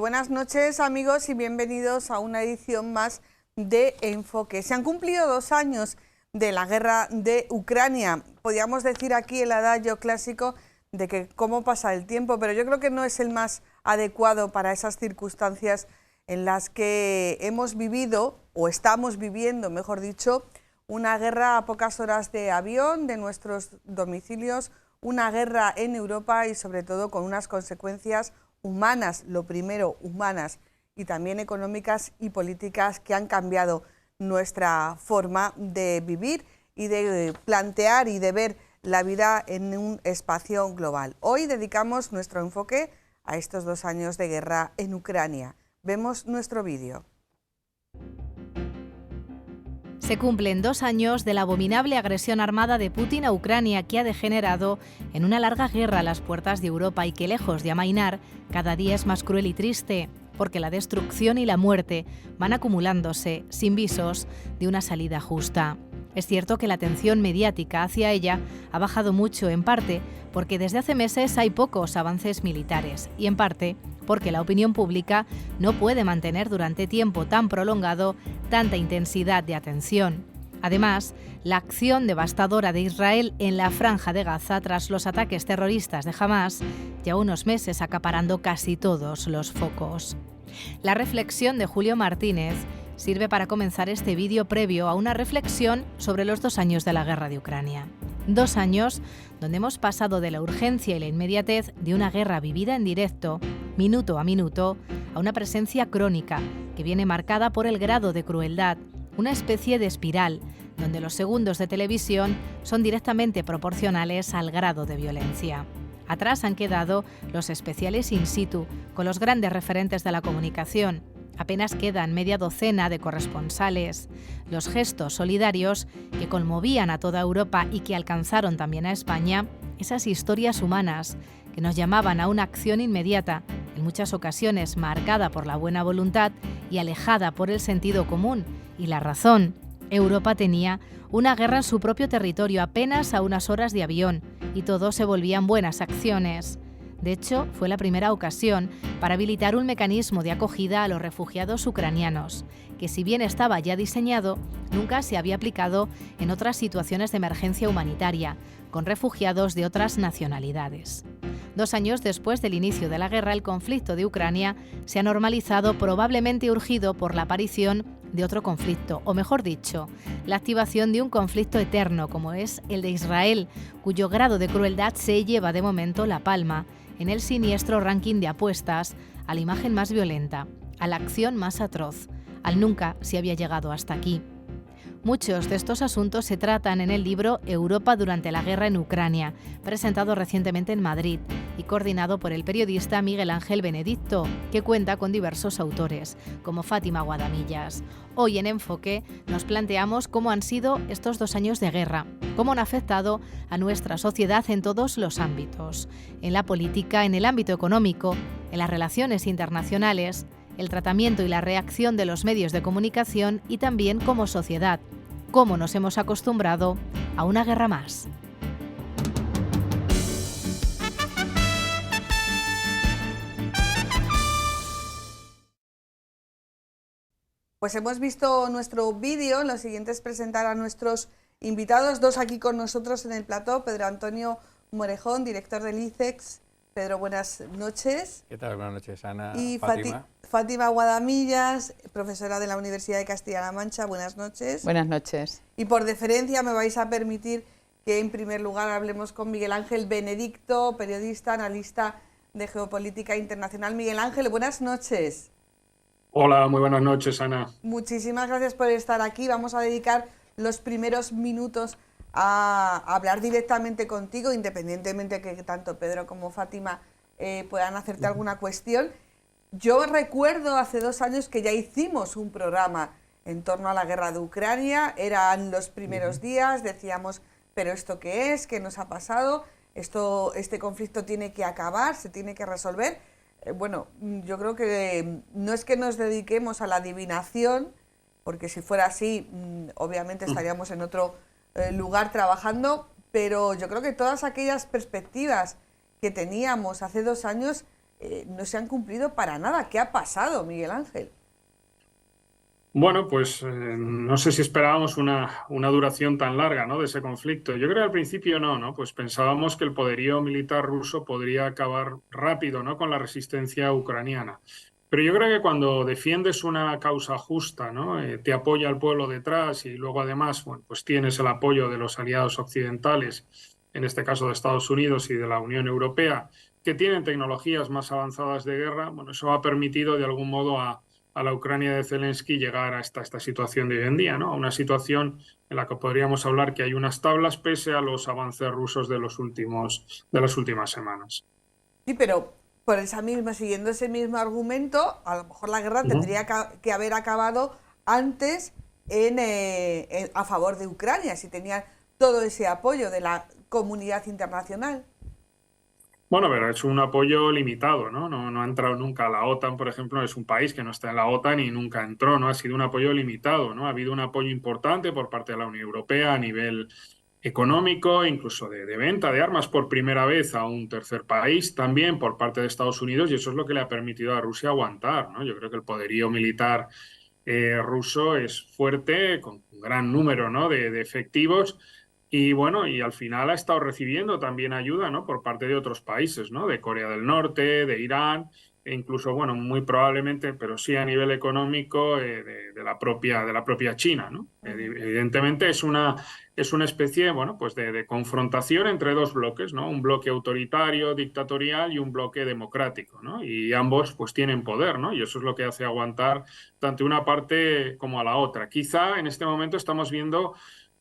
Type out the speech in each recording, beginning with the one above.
buenas noches, amigos, y bienvenidos a una edición más de Enfoque. Se han cumplido 2 años de la guerra de Ucrania. Podríamos decir aquí el adagio clásico de que cómo pasa el tiempo, pero yo creo que no es el más adecuado para esas circunstancias en las que hemos vivido, o estamos viviendo, mejor dicho, una guerra a pocas horas de avión de nuestros domicilios, una guerra en Europa y sobre todo con unas consecuencias humanas, lo primero, humanas y también económicas y políticas que han cambiado nuestra forma de vivir y de plantear y de ver la vida en un espacio global. Hoy dedicamos nuestro enfoque a estos 2 años de guerra en Ucrania. Vemos nuestro vídeo. Se cumplen 2 años de la abominable agresión armada de Putin a Ucrania, que ha degenerado en una larga guerra a las puertas de Europa y que, lejos de amainar, cada día es más cruel y triste, porque la destrucción y la muerte van acumulándose sin visos de una salida justa. Es cierto que la atención mediática hacia ella ha bajado mucho, en parte porque desde hace meses hay pocos avances militares y en parte porque la opinión pública no puede mantener durante tiempo tan prolongado tanta intensidad de atención. Además, la acción devastadora de Israel en la Franja de Gaza tras los ataques terroristas de Hamás lleva unos meses acaparando casi todos los focos. La reflexión de Julio Martínez sirve para comenzar este vídeo previo a una reflexión sobre los 2 años de la guerra de Ucrania. 2 años donde hemos pasado de la urgencia y la inmediatez de una guerra vivida en directo, minuto a minuto, a una presencia crónica que viene marcada por el grado de crueldad, una especie de espiral donde los segundos de televisión son directamente proporcionales al grado de violencia. Atrás han quedado los especiales in situ, con los grandes referentes de la comunicación. Apenas quedan media docena de corresponsales. Los gestos solidarios que conmovían a toda Europa y que alcanzaron también a España, esas historias humanas que nos llamaban a una acción inmediata, en muchas ocasiones marcada por la buena voluntad y alejada por el sentido común y la razón. Europa tenía una guerra en su propio territorio, apenas a unas horas de avión, y todo se volvían buenas acciones. De hecho, fue la primera ocasión para habilitar un mecanismo de acogida a los refugiados ucranianos, que si bien estaba ya diseñado, nunca se había aplicado en otras situaciones de emergencia humanitaria, con refugiados de otras nacionalidades. 2 años después del inicio de la guerra, el conflicto de Ucrania se ha normalizado, probablemente urgido por la aparición de otro conflicto, o mejor dicho, la activación de un conflicto eterno como es el de Israel, cuyo grado de crueldad se lleva de momento la palma en el siniestro ranking de apuestas a la imagen más violenta, a la acción más atroz, al nunca se había llegado hasta aquí. Muchos de estos asuntos se tratan en el libro Europa durante la guerra en Ucrania, presentado recientemente en Madrid y coordinado por el periodista Miguel Ángel Benedicto, que cuenta con diversos autores, como Fátima Guadamillas. Hoy en Enfoque nos planteamos cómo han sido estos 2 años de guerra, cómo han afectado a nuestra sociedad en todos los ámbitos, en la política, en el ámbito económico, en las relaciones internacionales, el tratamiento y la reacción de los medios de comunicación y también como sociedad, cómo nos hemos acostumbrado a una guerra más. Pues hemos visto nuestro vídeo. Lo siguiente es presentar a nuestros invitados, 2 aquí con nosotros en el plató. Pedro Antonio Morejón, director del ICEX. Pedro, buenas noches. ¿Qué tal? Buenas noches, Ana. Y Fátima. Fátima Guadamillas, profesora de la Universidad de Castilla-La Mancha. Buenas noches. Buenas noches. Y por deferencia me vais a permitir que en primer lugar hablemos con Miguel Ángel Benedicto, periodista, analista de geopolítica internacional. Miguel Ángel, buenas noches. Hola, muy buenas noches, Ana. Muchísimas gracias por estar aquí. Vamos a dedicar los primeros minutos a hablar directamente contigo, independientemente que tanto Pedro como Fátima puedan hacerte alguna cuestión. Yo recuerdo hace 2 años que ya hicimos un programa en torno a la guerra de Ucrania. Eran los primeros días, decíamos, pero ¿esto qué es? ¿Qué nos ha pasado? Este conflicto tiene que acabar, se tiene que resolver. Bueno, yo creo que no es que nos dediquemos a la adivinación, porque si fuera así, obviamente estaríamos en otro lugar trabajando, pero yo creo que todas aquellas perspectivas que teníamos hace 2 años no se han cumplido para nada. ¿Qué ha pasado, Miguel Ángel? Bueno, pues no sé si esperábamos una duración tan larga, ¿no?, de ese conflicto. Yo creo que al principio no, pues pensábamos que el poderío militar ruso podría acabar rápido, ¿no?, con la resistencia ucraniana. Pero yo creo que cuando defiendes una causa justa, ¿no?, te apoya el pueblo detrás y luego además, bueno, pues tienes el apoyo de los aliados occidentales, en este caso de Estados Unidos y de la Unión Europea, que tienen tecnologías más avanzadas de guerra. Bueno, eso ha permitido de algún modo a la Ucrania de Zelensky llegar a esta situación de hoy en día, ¿no? A una situación en la que podríamos hablar que hay unas tablas pese a los avances rusos de las últimas semanas. Sí, pero por siguiendo ese mismo argumento, a lo mejor la guerra tendría que haber acabado antes a favor de Ucrania, si tenía todo ese apoyo de la comunidad internacional. Bueno, pero es un apoyo limitado, ¿no? No ha entrado nunca a la OTAN, por ejemplo, es un país que no está en la OTAN y nunca entró, ¿no? Ha sido un apoyo limitado, ¿no? Ha habido un apoyo importante por parte de la Unión Europea a nivel económico, incluso de venta de armas por primera vez a un tercer país, también por parte de Estados Unidos, y eso es lo que le ha permitido a Rusia aguantar, ¿no? Yo creo que el poderío militar ruso es fuerte, con un gran número, ¿no?, de efectivos. Y bueno, y al final ha estado recibiendo también ayuda, ¿no?, por parte de otros países, ¿no?, de Corea del Norte, de Irán, e incluso, bueno, muy probablemente, pero sí a nivel económico, de la propia China, ¿no? Evidentemente es una especie, bueno, pues de confrontación entre dos bloques, ¿no? Un bloque autoritario, dictatorial y un bloque democrático, ¿no? Y ambos pues tienen poder, ¿no? Y eso es lo que hace aguantar tanto una parte como a la otra. Quizá en este momento estamos viendo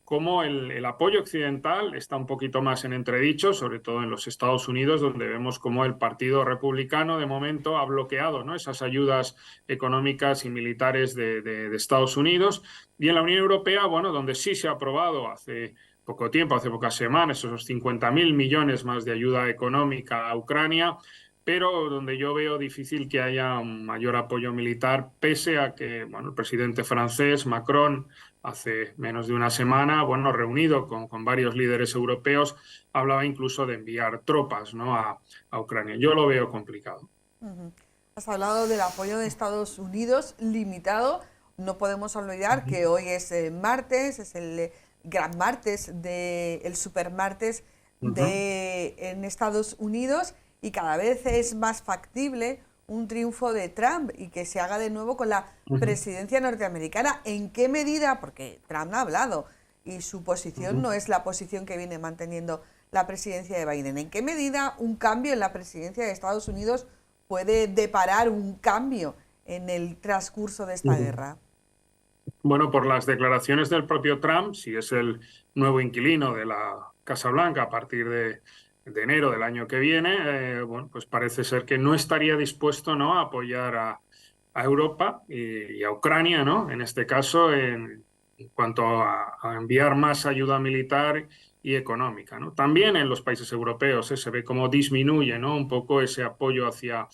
cómo el apoyo occidental está un poquito más en entredicho, sobre todo en los Estados Unidos, donde vemos cómo el Partido Republicano de momento ha bloqueado, ¿no?, esas ayudas económicas y militares de Estados Unidos. Y en la Unión Europea, bueno, donde sí se ha aprobado hace poco tiempo, hace pocas semanas, esos 50.000 millones más de ayuda económica a Ucrania, pero donde yo veo difícil que haya un mayor apoyo militar, pese a que, bueno, el presidente francés, Macron, hace menos de una semana, bueno, reunido con varios líderes europeos, hablaba incluso de enviar tropas, ¿no?, a Ucrania. Yo lo veo complicado. Has hablado del apoyo de Estados Unidos limitado. No podemos olvidar que hoy es martes, es el gran martes, el supermartes en Estados Unidos, y cada vez es más factible un triunfo de Trump y que se haga de nuevo con la presidencia norteamericana. ¿En qué medida? Porque Trump ha hablado y su posición no es la posición que viene manteniendo la presidencia de Biden. ¿En qué medida un cambio en la presidencia de Estados Unidos puede deparar un cambio en el transcurso de esta guerra? Bueno, por las declaraciones del propio Trump, si es el nuevo inquilino de la Casa Blanca a partir de enero del año que viene, bueno, pues parece ser que no estaría dispuesto, ¿no?, a apoyar a Europa y a Ucrania, ¿no?, en este caso, en cuanto a enviar más ayuda militar y económica, ¿no? También en los países europeos se ve cómo disminuye, ¿no?, un poco ese apoyo hacia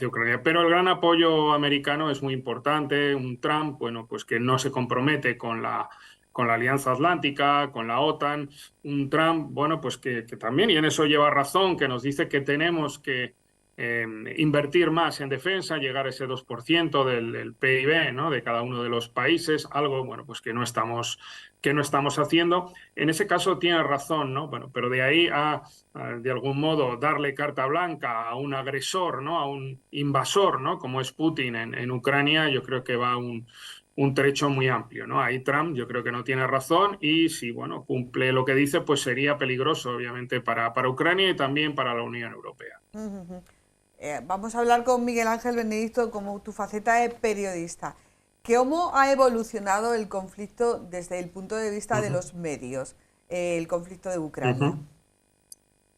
Ucrania. Pero el gran apoyo americano es muy importante. Un Trump, bueno, pues que no se compromete con la Alianza Atlántica, con la OTAN. Un Trump, bueno, pues que también, y en eso lleva razón, que nos dice que tenemos que invertir más en defensa, llegar a ese 2% del PIB, ¿no?, de cada uno de los países, algo, bueno, pues que no estamos haciendo. En ese caso tiene razón, ¿no? Bueno, pero de ahí a de algún modo darle carta blanca a un agresor, ¿no?, a un invasor, ¿no?, como es Putin en Ucrania, yo creo que va un trecho muy amplio, ¿no? Ahí Trump yo creo que no tiene razón, y si, bueno, cumple lo que dice, pues sería peligroso, obviamente, para Ucrania y también para la Unión Europea. Vamos a hablar con Miguel Ángel Benedicto, como tu faceta de periodista. ¿Cómo ha evolucionado el conflicto desde el punto de vista de los medios, el conflicto de Ucrania?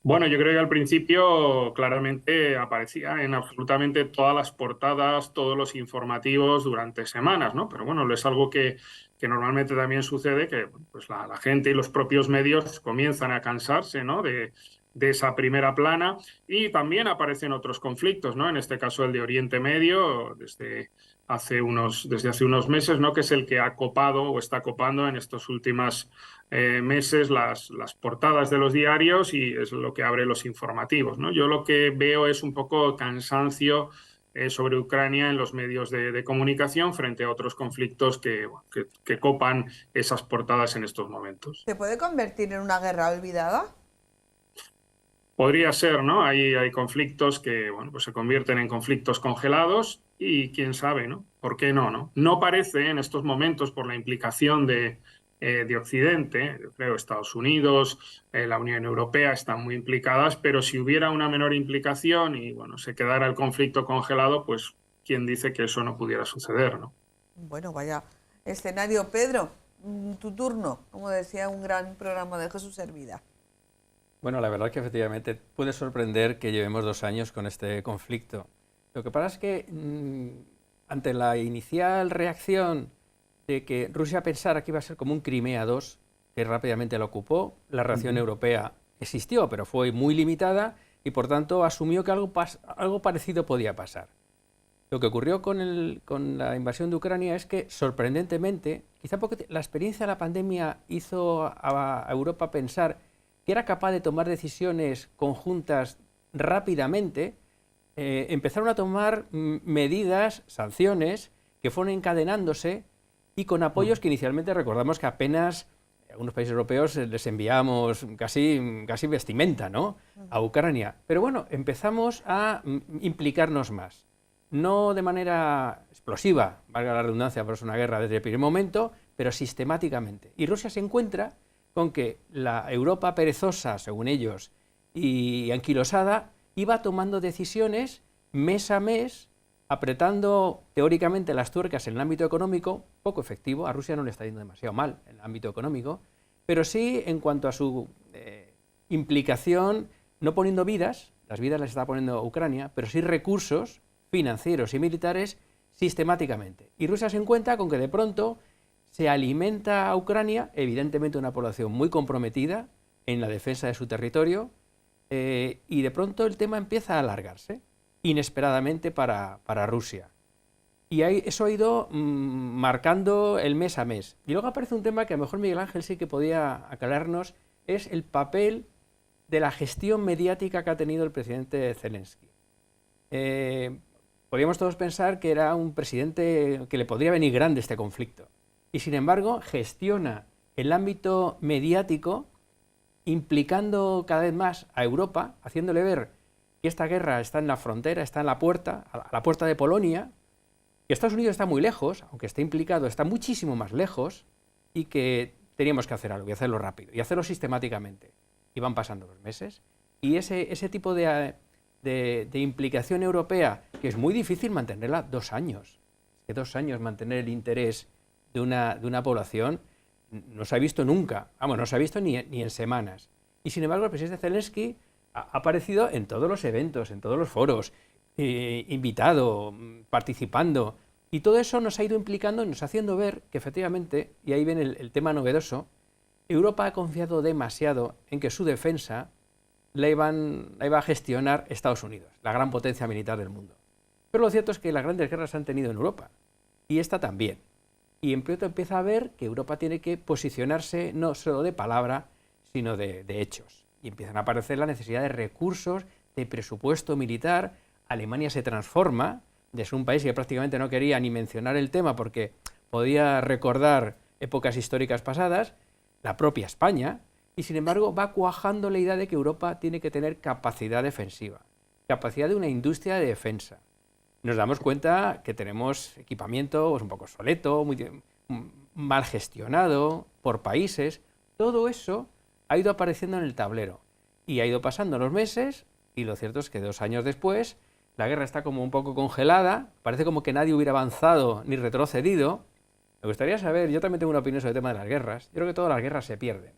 Bueno, yo creo que al principio claramente aparecía en absolutamente todas las portadas, todos los informativos durante semanas, ¿no? Pero bueno, es algo que normalmente también sucede, que pues la gente y los propios medios comienzan a cansarse, ¿no?, de esa primera plana, y también aparecen otros conflictos, ¿no? En este caso el de Oriente Medio, desde desde hace unos meses, ¿no? Que es el que ha copado o está copando en estos últimos meses las portadas de los diarios y es lo que abre los informativos, ¿no? Yo lo que veo es un poco cansancio sobre Ucrania en los medios de comunicación frente a otros conflictos que copan esas portadas en estos momentos. ¿Se puede convertir en una guerra olvidada? Podría ser, ¿no? Hay conflictos que, bueno, pues se convierten en conflictos congelados y quién sabe, ¿no? ¿Por qué no, no? No parece en estos momentos, por la implicación de Occidente, yo creo Estados Unidos, la Unión Europea están muy implicadas, pero si hubiera una menor implicación y, bueno, se quedara el conflicto congelado, pues quién dice que eso no pudiera suceder, ¿no? Bueno, vaya escenario. Pedro, tu turno, como decía un gran programa de Jesús Hervida. Bueno, la verdad es que efectivamente puede sorprender que llevemos 2 años con este conflicto. Lo que pasa es que ante la inicial reacción de que Rusia pensara que iba a ser como un Crimea 2, que rápidamente lo ocupó, la reacción europea existió, pero fue muy limitada y por tanto asumió que algo parecido podía pasar. Lo que ocurrió con la invasión de Ucrania es que, sorprendentemente, quizá porque la experiencia de la pandemia hizo a Europa pensar que era capaz de tomar decisiones conjuntas rápidamente, empezaron a tomar medidas, sanciones, que fueron encadenándose y con apoyos que inicialmente recordamos que apenas algunos países europeos les enviamos casi vestimenta, ¿no?, a Ucrania. Pero bueno, empezamos a implicarnos más. No de manera explosiva, valga la redundancia, pero es una guerra desde el primer momento, pero sistemáticamente. Y Rusia se encuentra con que la Europa perezosa, según ellos, y anquilosada, iba tomando decisiones mes a mes, apretando teóricamente las tuercas en el ámbito económico, poco efectivo. A Rusia no le está yendo demasiado mal en el ámbito económico, pero sí en cuanto a su implicación, no poniendo vidas, las vidas las está poniendo Ucrania, pero sí recursos financieros y militares sistemáticamente. Y Rusia se encuentra con que de pronto se alimenta a Ucrania, evidentemente una población muy comprometida en la defensa de su territorio, y de pronto el tema empieza a alargarse, inesperadamente para Rusia. Y eso ha ido marcando el mes a mes. Y luego aparece un tema que a lo mejor Miguel Ángel sí que podía aclararnos, es el papel de la gestión mediática que ha tenido el presidente Zelensky. Podríamos todos pensar que era un presidente que le podría venir grande este conflicto. Y sin embargo gestiona el ámbito mediático implicando cada vez más a Europa, haciéndole ver que esta guerra está en la frontera, está en la puerta, a la puerta de Polonia, que Estados Unidos está muy lejos, aunque esté implicado, está muchísimo más lejos y que teníamos que hacer algo y hacerlo rápido y hacerlo sistemáticamente. Y van pasando los meses y ese tipo de implicación europea, que es muy difícil mantenerla 2 años. Es que 2 años mantener el interés de una población no se ha visto nunca, vamos, no se ha visto ni en semanas. Y sin embargo el presidente Zelensky ha aparecido en todos los eventos, en todos los foros, invitado, participando, y todo eso nos ha ido implicando y nos haciendo ver que efectivamente, y ahí viene el tema novedoso, Europa ha confiado demasiado en que su defensa la iba a gestionar Estados Unidos, la gran potencia militar del mundo. Pero lo cierto es que las grandes guerras se han tenido en Europa, y esta también. Y en pronto empieza a ver que Europa tiene que posicionarse no solo de palabra, sino de hechos. Y empiezan a aparecer la necesidad de recursos, de presupuesto militar. Alemania se transforma, de ser un país que prácticamente no quería ni mencionar el tema porque podía recordar épocas históricas pasadas, la propia España, y sin embargo va cuajando la idea de que Europa tiene que tener capacidad defensiva, capacidad de una industria de defensa. Nos damos cuenta que tenemos equipamiento pues, un poco obsoleto, muy mal gestionado por países. Todo eso ha ido apareciendo en el tablero y ha ido pasando los meses y lo cierto es que 2 años después la guerra está como un poco congelada, parece como que nadie hubiera avanzado ni retrocedido. Me gustaría saber, yo también tengo una opinión sobre el tema de las guerras, yo creo que todas las guerras se pierden.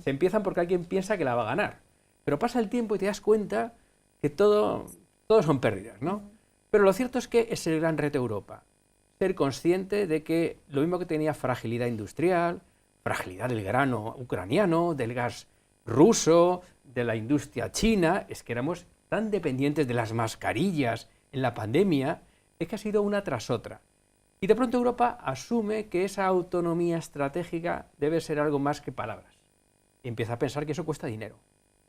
Se empiezan porque alguien piensa que la va a ganar, pero pasa el tiempo y te das cuenta que todo son pérdidas, ¿no? Pero lo cierto es que es el gran reto de Europa, ser consciente de que lo mismo que tenía fragilidad industrial, fragilidad del grano ucraniano, del gas ruso, de la industria china, es que éramos tan dependientes de las mascarillas en la pandemia, es que ha sido una tras otra. Y de pronto Europa asume que esa autonomía estratégica debe ser algo más que palabras. Y empieza a pensar que eso cuesta dinero.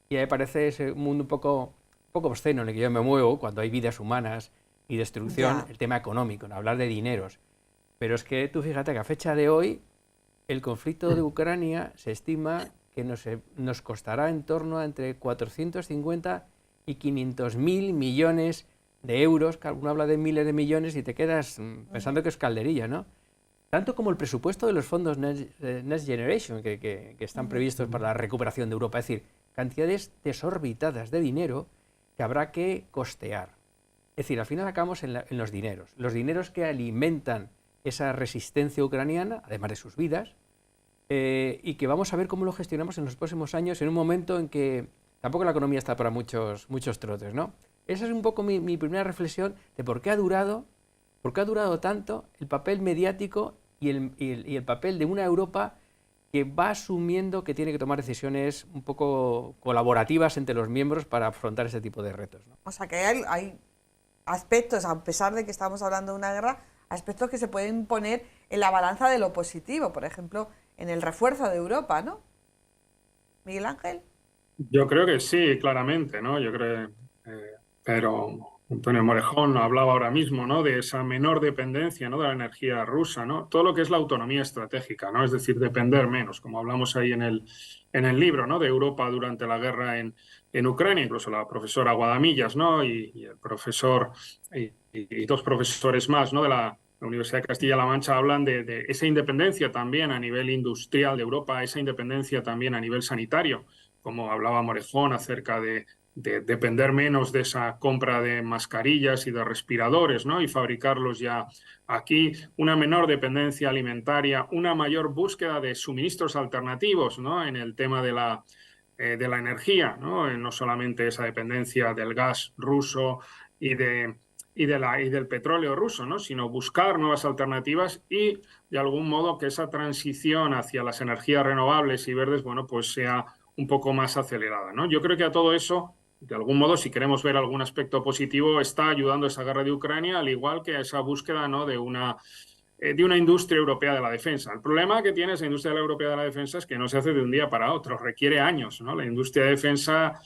Y a mí me parece ese mundo un poco obsceno en el que yo me muevo, cuando hay vidas humanas y destrucción, el tema económico, ¿no? Hablar de dineros. Pero es que tú fíjate que a fecha de hoy, el conflicto de Ucrania se estima que nos costará en torno a entre 450 y 500.000 millones de euros, que alguno habla de miles de millones y te quedas pensando que es calderilla, ¿no? Tanto como el presupuesto de los fondos Next Generation, que están previstos para la recuperación de Europa. Es decir, cantidades desorbitadas de dinero que habrá que costear. Es decir, al final acabamos en los dineros que alimentan esa resistencia ucraniana, además de sus vidas, y que vamos a ver cómo lo gestionamos en los próximos años, en un momento en que tampoco la economía está para muchos trotes, ¿no? Esa es un poco mi primera reflexión de por qué ha durado tanto el papel mediático y el papel de una Europa que va asumiendo que tiene que tomar decisiones un poco colaborativas entre los miembros para afrontar ese tipo de retos, ¿no? O sea que hay aspectos, a pesar de que estamos hablando de una guerra, aspectos que se pueden poner en la balanza de lo positivo, por ejemplo, en el refuerzo de Europa, ¿no? Miguel Ángel. Yo creo que sí, claramente, ¿no? Yo creo, pero Antonio Morejón hablaba ahora mismo, ¿no? De esa menor dependencia, ¿no? De la energía rusa, ¿no? Todo lo que es la autonomía estratégica, ¿no? Es decir, depender menos, como hablamos ahí en el libro, ¿no? De Europa durante la guerra en Ucrania, incluso la profesora Guadamillas, ¿no? Y el profesor y dos profesores más, ¿no? De la Universidad de Castilla-La Mancha hablan de esa independencia también a nivel industrial de Europa, esa independencia también a nivel sanitario, como hablaba Morejón acerca de depender menos de esa compra de mascarillas y de respiradores, ¿no? Y fabricarlos ya aquí, una menor dependencia alimentaria, una mayor búsqueda de suministros alternativos, ¿no? En el tema de la energía, ¿no? No solamente esa dependencia del gas ruso y del petróleo ruso, ¿no? Sino buscar nuevas alternativas y, de algún modo, que esa transición hacia las energías renovables y verdes, bueno, pues sea un poco más acelerada, ¿no? Yo creo que a todo eso, de algún modo, si queremos ver algún aspecto positivo, está ayudando esa guerra de Ucrania, al igual que a esa búsqueda, ¿no? de una industria europea de la defensa. El problema que tiene esa industria europea de la defensa es que no se hace de un día para otro, requiere años, ¿no? La industria de defensa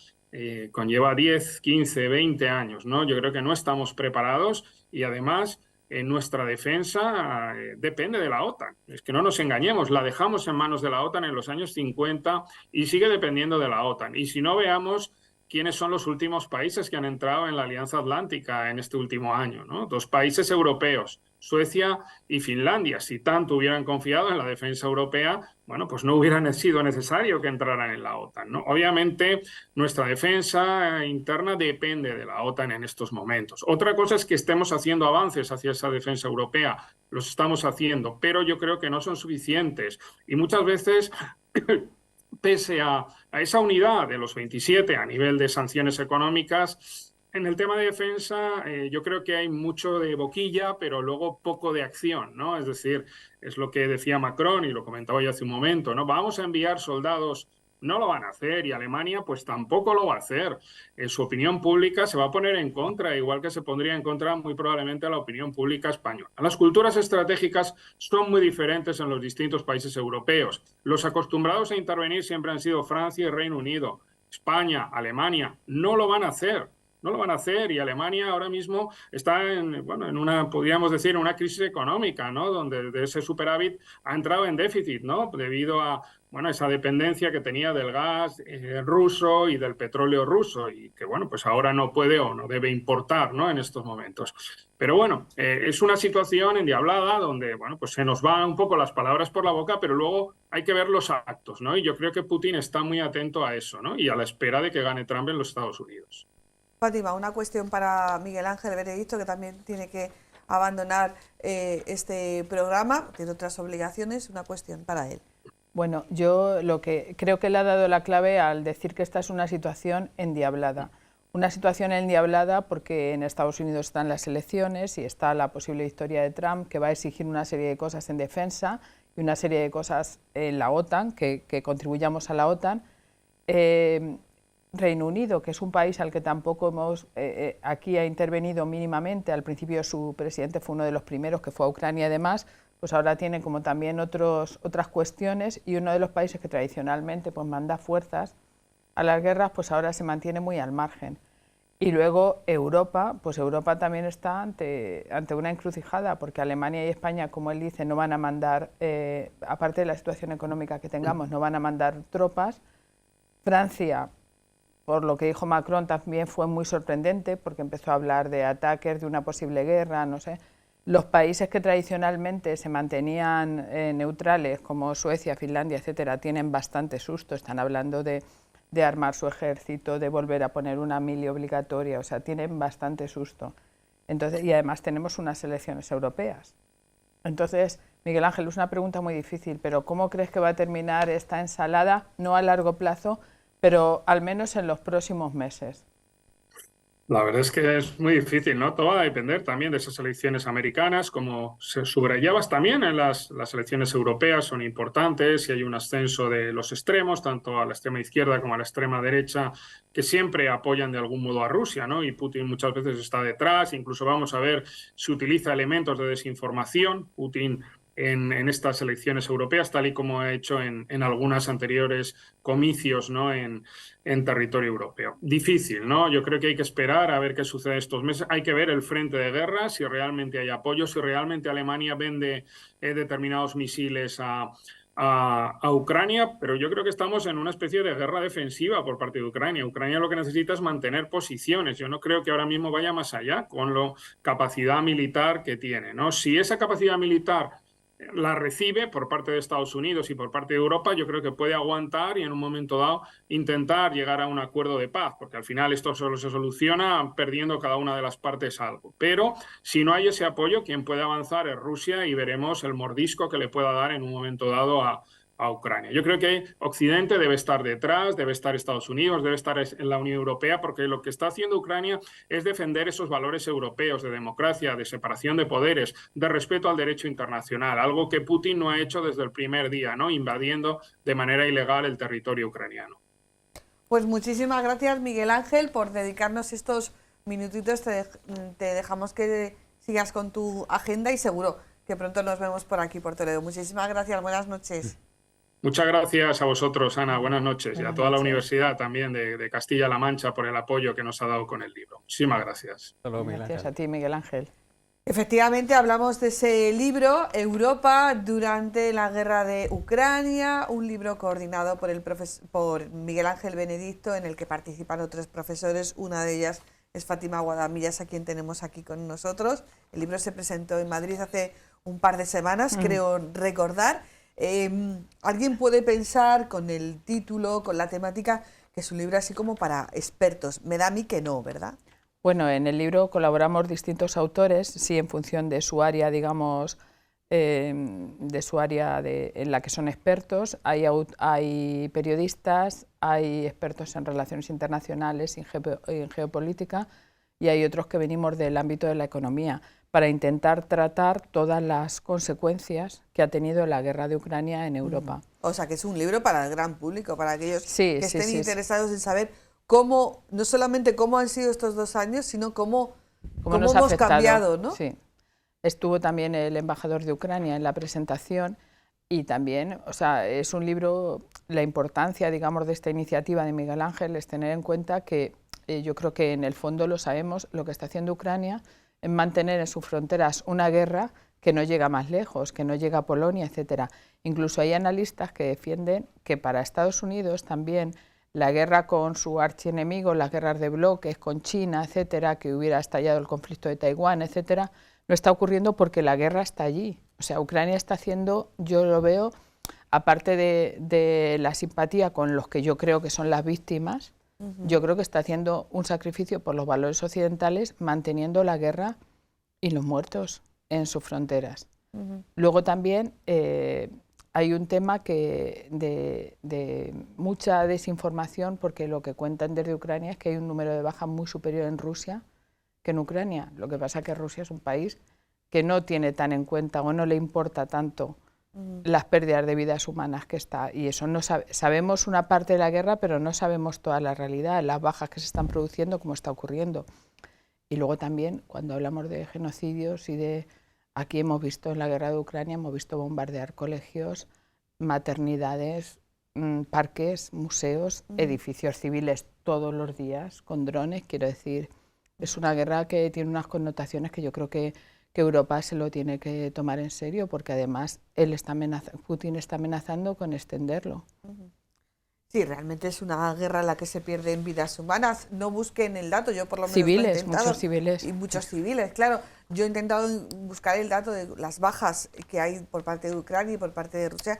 conlleva 10, 15, 20 años, ¿no? Yo creo que no estamos preparados y además nuestra defensa depende de la OTAN. Es que no nos engañemos, la dejamos en manos de la OTAN en los años 50 y sigue dependiendo de la OTAN. Y si no, veamos quiénes son los últimos países que han entrado en la Alianza Atlántica en este último año, ¿no? 2 países europeos, Suecia y Finlandia. Si tanto hubieran confiado en la defensa europea, bueno, pues no hubiera sido necesario que entraran en la OTAN, ¿no? Obviamente, nuestra defensa interna depende de la OTAN en estos momentos. Otra cosa es que estemos haciendo avances hacia esa defensa europea. Los estamos haciendo, pero yo creo que no son suficientes. Y muchas veces pese a esa unidad de los 27 a nivel de sanciones económicas, en el tema de defensa yo creo que hay mucho de boquilla, pero luego poco de acción, ¿no? Es decir, es lo que decía Macron y lo comentaba yo hace un momento, ¿no? Vamos a enviar soldados, no lo van a hacer, y Alemania pues tampoco lo va a hacer. Su opinión pública se va a poner en contra, igual que se pondría en contra muy probablemente la opinión pública española. Las culturas estratégicas son muy diferentes en los distintos países europeos. Los acostumbrados a intervenir siempre han sido Francia y Reino Unido. España, Alemania, no lo van a hacer. No lo van a hacer, y Alemania ahora mismo está en una, podríamos decir, una crisis económica, ¿no? Donde de ese superávit ha entrado en déficit, ¿no? Debido a, bueno, esa dependencia que tenía del gas ruso y del petróleo ruso, y que, bueno, pues ahora no puede o no debe importar, ¿no? En estos momentos. Pero bueno, es una situación endiablada donde, bueno, pues se nos van un poco las palabras por la boca, pero luego hay que ver los actos, ¿no? Y yo creo que Putin está muy atento a eso, ¿no? Y a la espera de que gane Trump en los Estados Unidos. Fátima, una cuestión para Miguel Ángel Veredicto, que también tiene que abandonar este programa, tiene otras obligaciones, una cuestión para él. Bueno, yo lo que creo que le ha dado la clave al decir que esta es una situación endiablada. Una situación endiablada porque en Estados Unidos están las elecciones y está la posible victoria de Trump, que va a exigir una serie de cosas en defensa y una serie de cosas en la OTAN, que contribuyamos a la OTAN. Reino Unido, que es un país al que tampoco hemos, aquí ha intervenido mínimamente. Al principio su presidente fue uno de los primeros que fue a Ucrania y demás, pues ahora tiene como también otras cuestiones, y uno de los países que tradicionalmente pues manda fuerzas a las guerras, pues ahora se mantiene muy al margen. Y luego Europa, pues Europa también está ante una encrucijada, porque Alemania y España, como él dice, no van a mandar, aparte de la situación económica que tengamos, no van a mandar tropas. Francia, por lo que dijo Macron, también fue muy sorprendente, porque empezó a hablar de ataques, de una posible guerra, no sé. Los países que tradicionalmente se mantenían neutrales, como Suecia, Finlandia, etcétera, tienen bastante susto. Están hablando de armar su ejército, de volver a poner una mili obligatoria, o sea, tienen bastante susto. Entonces, y además tenemos unas elecciones europeas. Entonces, Miguel Ángel, es una pregunta muy difícil, pero ¿cómo crees que va a terminar esta ensalada? No a largo plazo, pero al menos en los próximos meses. La verdad es que es muy difícil, ¿no? Todo va a depender también de esas elecciones americanas, como se subrayabas también en las elecciones europeas, son importantes y hay un ascenso de los extremos, tanto a la extrema izquierda como a la extrema derecha, que siempre apoyan de algún modo a Rusia, ¿no? Y Putin muchas veces está detrás, incluso vamos a ver si utiliza elementos de desinformación, Putin en estas elecciones europeas, tal y como ha hecho en algunas anteriores comicios, ¿no? en territorio europeo. Difícil, ¿no? Yo creo que hay que esperar a ver qué sucede estos meses. Hay que ver el frente de guerra, si realmente hay apoyo, si realmente Alemania vende determinados misiles a Ucrania, pero yo creo que estamos en una especie de guerra defensiva por parte de Ucrania. Ucrania lo que necesita es mantener posiciones. Yo no creo que ahora mismo vaya más allá con la capacidad militar que tiene, ¿no? Si esa capacidad militar la recibe por parte de Estados Unidos y por parte de Europa, yo creo que puede aguantar y en un momento dado intentar llegar a un acuerdo de paz, porque al final esto solo se soluciona perdiendo cada una de las partes algo. Pero si no hay ese apoyo, quien puede avanzar es Rusia y veremos el mordisco que le pueda dar en un momento dado a Ucrania. Yo creo que Occidente debe estar detrás, debe estar Estados Unidos, debe estar en la Unión Europea, porque lo que está haciendo Ucrania es defender esos valores europeos de democracia, de separación de poderes, de respeto al derecho internacional, algo que Putin no ha hecho desde el primer día, ¿no? Invadiendo de manera ilegal el territorio ucraniano. Pues muchísimas gracias, Miguel Ángel, por dedicarnos estos minutitos. Te dejamos que sigas con tu agenda y seguro que pronto nos vemos por aquí, por Toledo. Muchísimas gracias, buenas noches. Muchas gracias a vosotros, Ana. Buenas noches. Y a toda la universidad también de Castilla-La Mancha por el apoyo que nos ha dado con el libro. Muchísimas gracias. Gracias a ti, Miguel Ángel. Efectivamente, hablamos de ese libro, Europa durante la guerra de Ucrania, un libro coordinado por Miguel Ángel Benedicto, en el que participan otros profesores. Una de ellas es Fátima Guadamillas, a quien tenemos aquí con nosotros. El libro se presentó en Madrid hace un par de semanas, creo recordar. Alguien puede pensar con el título, con la temática, que es un libro así como para expertos. Me da a mí que no, ¿verdad? Bueno, en el libro colaboramos distintos autores, sí, en función de su área, digamos, de su área en la que son expertos. Hay periodistas, hay expertos en relaciones internacionales, en geopolítica, y hay otros que venimos del ámbito de la economía, para intentar tratar todas las consecuencias que ha tenido la guerra de Ucrania en Europa. O sea, que es un libro para el gran público, para aquellos que estén interesados en saber cómo, no solamente cómo han sido estos 2 años, sino cómo nos hemos cambiado, ¿no? Sí. Estuvo también el embajador de Ucrania en la presentación y también, o sea, es un libro, la importancia, digamos, de esta iniciativa de Miguel Ángel es tener en cuenta que yo creo que en el fondo lo sabemos, lo que está haciendo Ucrania en mantener en sus fronteras una guerra que no llega más lejos, que no llega a Polonia, etcétera. Incluso hay analistas que defienden que para Estados Unidos también la guerra con su archienemigo, las guerras de bloques con China, etcétera, que hubiera estallado el conflicto de Taiwán, etcétera, no está ocurriendo porque la guerra está allí. O sea, Ucrania está haciendo, yo lo veo, aparte de la simpatía con los que yo creo que son las víctimas, yo creo que está haciendo un sacrificio por los valores occidentales, manteniendo la guerra y los muertos en sus fronteras. Luego también hay un tema de mucha desinformación, porque lo que cuentan desde Ucrania es que hay un número de bajas muy superior en Rusia que en Ucrania. Lo que pasa es que Rusia es un país que no tiene tan en cuenta o no le importa tanto las pérdidas de vidas humanas que está. Y eso no sabemos una parte de la guerra, pero no sabemos toda la realidad, las bajas que se están produciendo, cómo está ocurriendo. Y luego también, cuando hablamos de genocidios aquí hemos visto en la guerra de Ucrania, hemos visto bombardear colegios, maternidades, parques, museos, edificios civiles todos los días con drones. Quiero decir, es una guerra que tiene unas connotaciones que yo creo que Europa se lo tiene que tomar en serio, porque además Putin está amenazando con extenderlo. Sí, realmente es una guerra en la que se pierden vidas humanas. No busquen el dato, yo por lo menos civiles, lo he intentado. muchos civiles. Y muchos civiles, claro. Yo he intentado buscar el dato de las bajas que hay por parte de Ucrania y por parte de Rusia,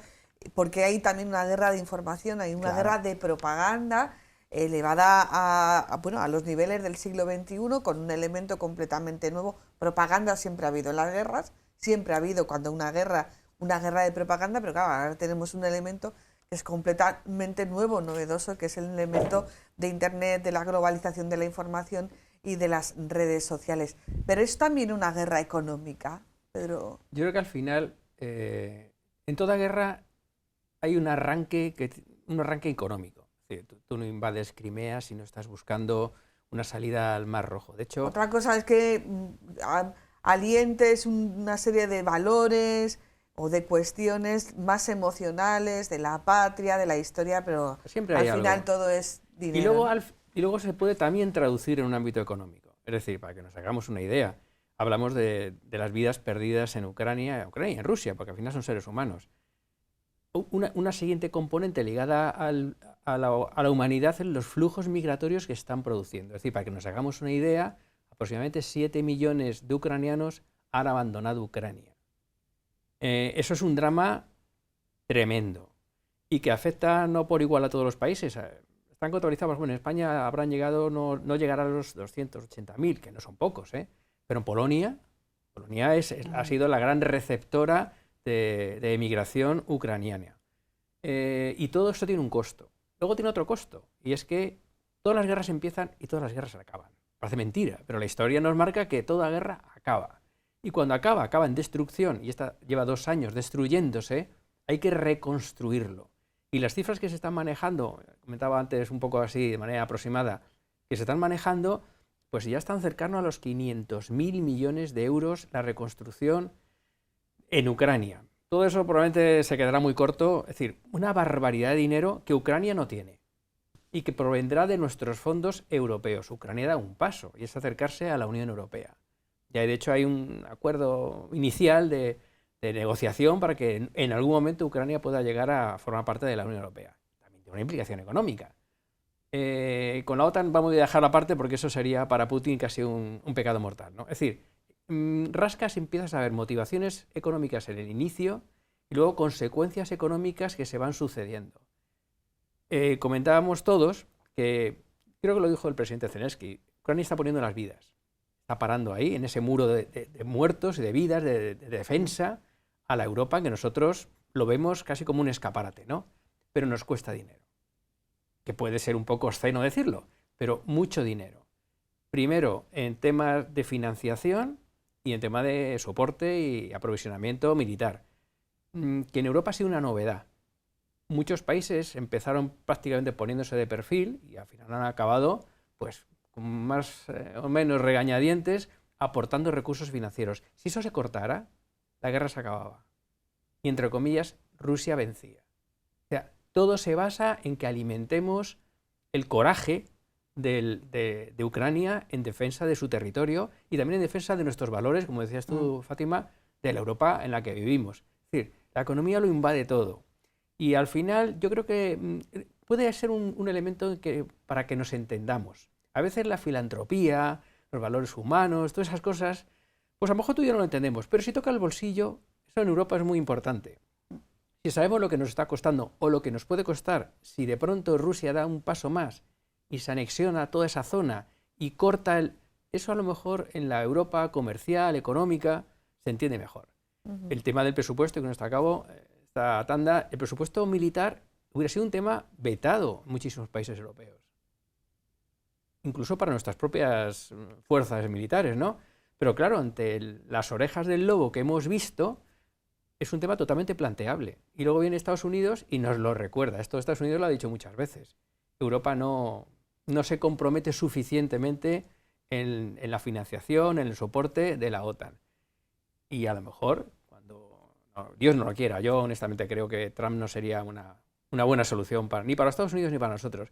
porque hay también una guerra de información, hay una guerra de propaganda elevada a los niveles del siglo XXI, con un elemento completamente nuevo. Propaganda siempre ha habido en las guerras, siempre ha habido cuando una guerra de propaganda, pero claro, ahora tenemos un elemento que es completamente nuevo, novedoso, que es el elemento de Internet, de la globalización de la información y de las redes sociales. Pero es también una guerra económica, Pedro. Yo creo que al final, en toda guerra hay un arranque económico. Es decir, tú no invades Crimea si no estás buscando una salida al Mar Rojo. De hecho, otra cosa es que alientes una serie de valores o de cuestiones más emocionales de la patria, de la historia, pero siempre hay al final algo. todo es dinero. Y luego se puede también traducir en un ámbito económico. Es decir, para que nos hagamos una idea, hablamos de las vidas perdidas en Ucrania y en Rusia, porque al final son seres humanos. Una siguiente componente ligada a la humanidad es los flujos migratorios que están produciendo. Es decir, para que nos hagamos una idea, aproximadamente 7 millones de ucranianos han abandonado Ucrania. Eso es un drama tremendo y que afecta no por igual a todos los países. Están contabilizados, bueno, en España habrán llegado, no llegará a los 280.000, que no son pocos, pero en Polonia ha sido la gran receptora de emigración ucraniana. Y todo esto tiene un costo. Luego tiene otro costo, y es que todas las guerras empiezan y todas las guerras se acaban. Parece mentira, pero la historia nos marca que toda guerra acaba. Y cuando acaba en destrucción, y esta lleva 2 años destruyéndose, hay que reconstruirlo. Y las cifras que se están manejando, comentaba antes un poco así de manera aproximada, que se están manejando, pues ya están cercanos a los 500.000 millones de euros la reconstrucción en Ucrania. Todo eso probablemente se quedará muy corto, es decir, una barbaridad de dinero que Ucrania no tiene y que provendrá de nuestros fondos europeos. Ucrania da un paso y es acercarse a la Unión Europea. Ya de hecho hay un acuerdo inicial de negociación para que en algún momento Ucrania pueda llegar a formar parte de la Unión Europea. También tiene una implicación económica. Con la OTAN vamos a dejar aparte porque eso sería para Putin casi un pecado mortal, ¿no? Es decir, rascas y empiezas a ver motivaciones económicas en el inicio y luego consecuencias económicas que se van sucediendo. Comentábamos todos que, creo que lo dijo el presidente Zelensky, Ucrania está poniendo las vidas. Está parando ahí, en ese muro de muertos y de vidas, de defensa a la Europa, que nosotros lo vemos casi como un escaparate, ¿no? Pero nos cuesta dinero. Que puede ser un poco obsceno decirlo, pero mucho dinero. Primero, en temas de financiación y en tema de soporte y aprovisionamiento militar, que en Europa ha sido una novedad. Muchos países empezaron prácticamente poniéndose de perfil y al final han acabado, pues, con más o menos regañadientes, aportando recursos financieros. Si eso se cortara, la guerra se acababa. Y, entre comillas, Rusia vencía. O sea, todo se basa en que alimentemos el coraje de Ucrania en defensa de su territorio y también en defensa de nuestros valores, como decías tú, Fátima, de la Europa en la que vivimos. Es decir, la economía lo invade todo. Y al final yo creo que puede ser un elemento para que nos entendamos. A veces la filantropía, los valores humanos, todas esas cosas, pues a lo mejor tú y yo no lo entendemos, pero si toca el bolsillo, eso en Europa es muy importante. Si sabemos lo que nos está costando o lo que nos puede costar, si de pronto Rusia da un paso más y se anexiona toda esa zona y corta eso, a lo mejor en la Europa comercial, económica, se entiende mejor. El tema del presupuesto, que no está a cabo, esta tanda, el presupuesto militar hubiera sido un tema vetado en muchísimos países europeos. Incluso para nuestras propias fuerzas militares, ¿no? Pero claro, ante las orejas del lobo que hemos visto, es un tema totalmente planteable. Y luego viene Estados Unidos y nos lo recuerda. Esto Estados Unidos lo ha dicho muchas veces. Europa no se compromete suficientemente en la financiación, en el soporte de la OTAN. Y a lo mejor, Dios no lo quiera, yo honestamente creo que Trump no sería una buena solución ni para Estados Unidos ni para nosotros.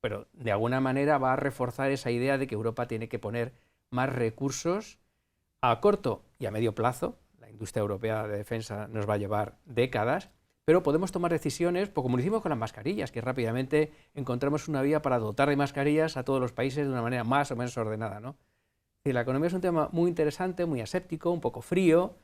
Pero de alguna manera va a reforzar esa idea de que Europa tiene que poner más recursos a corto y a medio plazo. La industria europea de defensa nos va a llevar décadas, pero podemos tomar decisiones, pues como lo hicimos con las mascarillas, que rápidamente encontramos una vía para dotar de mascarillas a todos los países de una manera más o menos ordenada, ¿no? Y la economía es un tema muy interesante, muy aséptico, un poco frío.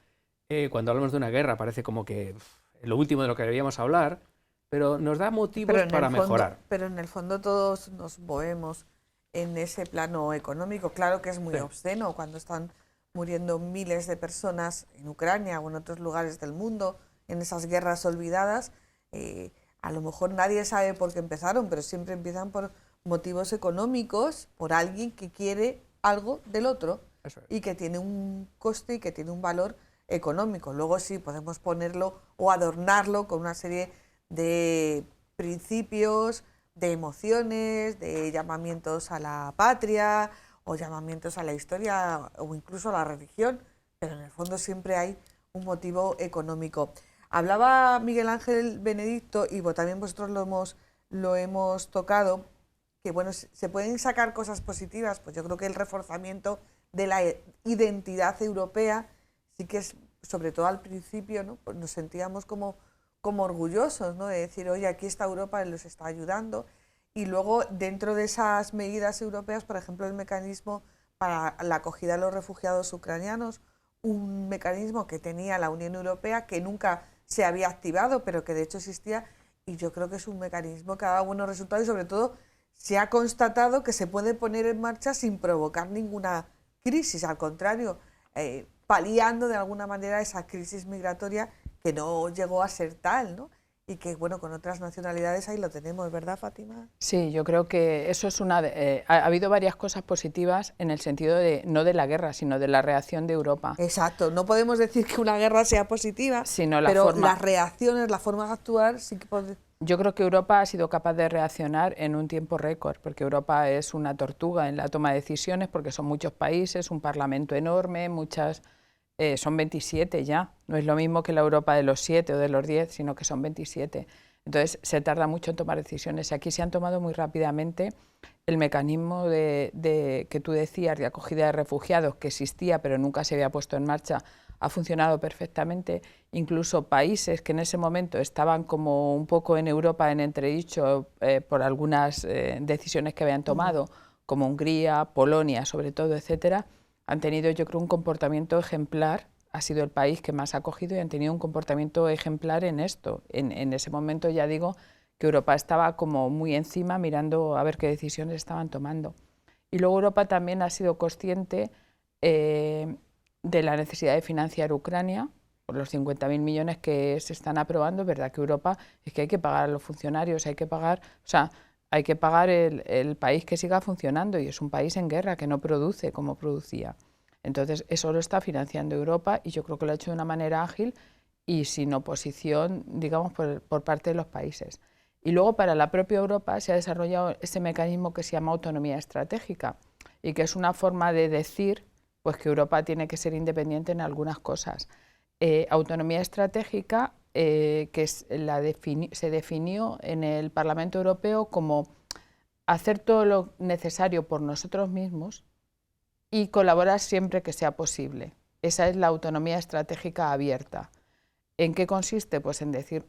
Cuando hablamos de una guerra parece como que lo último de lo que deberíamos hablar, pero nos da motivos para mejorar. Pero en el fondo todos nos movemos en ese plano económico. Claro que es muy obsceno cuando están muriendo miles de personas en Ucrania o en otros lugares del mundo, en esas guerras olvidadas. A lo mejor nadie sabe por qué empezaron, pero siempre empiezan por motivos económicos, por alguien que quiere algo del otro y que tiene un coste y que tiene un valor económico. Luego sí podemos ponerlo o adornarlo con una serie de principios, de emociones, de llamamientos a la patria o llamamientos a la historia o incluso a la religión, pero en el fondo siempre hay un motivo económico. Hablaba Miguel Ángel Benedicto, y también vosotros lo hemos tocado, que bueno, se pueden sacar cosas positivas. Pues yo creo que el reforzamiento de la identidad europea sí que es, sobre todo al principio, ¿no? Pues nos sentíamos como orgullosos, ¿no? De decir, oye, aquí está Europa y los está ayudando. Y luego, dentro de esas medidas europeas, por ejemplo, el mecanismo para la acogida de los refugiados ucranianos, un mecanismo que tenía la Unión Europea, que nunca se había activado, pero que de hecho existía, y yo creo que es un mecanismo que ha dado buenos resultados y sobre todo se ha constatado que se puede poner en marcha sin provocar ninguna crisis, al contrario, paliando de alguna manera esa crisis migratoria que no llegó a ser tal, ¿no? Y que, bueno, con otras nacionalidades ahí lo tenemos, ¿verdad, Fátima? Sí, yo creo que eso es ha habido varias cosas positivas en el sentido de, no de la guerra, sino de la reacción de Europa. Exacto, no podemos decir que una guerra sea positiva, pero las reacciones, la forma de actuar sí que podemos... Yo creo que Europa ha sido capaz de reaccionar en un tiempo récord, porque Europa es una tortuga en la toma de decisiones, porque son muchos países, un parlamento enorme, son 27 ya, no es lo mismo que la Europa de los 7 o de los 10, sino que son 27. Entonces se tarda mucho en tomar decisiones. Aquí se han tomado muy rápidamente. El mecanismo que tú decías de acogida de refugiados, que existía pero nunca se había puesto en marcha, ha funcionado perfectamente. Incluso países que en ese momento estaban como un poco en Europa en entredicho por algunas decisiones que habían tomado, como Hungría, Polonia sobre todo, etcétera, han tenido, yo creo, un comportamiento ejemplar. Ha sido el país que más ha acogido y han tenido un comportamiento ejemplar en esto. En ese momento ya digo que Europa estaba como muy encima mirando a ver qué decisiones estaban tomando. Y luego Europa también ha sido consciente de la necesidad de financiar Ucrania por los 50.000 millones que se están aprobando. Es verdad que Europa es que hay que pagar a los funcionarios, hay que pagar el país que siga funcionando, y es un país en guerra que no produce como producía. Entonces eso lo está financiando Europa y yo creo que lo ha hecho de una manera ágil y sin oposición, digamos, por parte de los países. Y luego para la propia Europa se ha desarrollado ese mecanismo que se llama autonomía estratégica y que es una forma de decir pues, que Europa tiene que ser independiente en algunas cosas. Autonomía estratégica se definió en el Parlamento Europeo como hacer todo lo necesario por nosotros mismos y colaborar siempre que sea posible. Esa es la autonomía estratégica abierta. ¿En qué consiste? Pues en decir,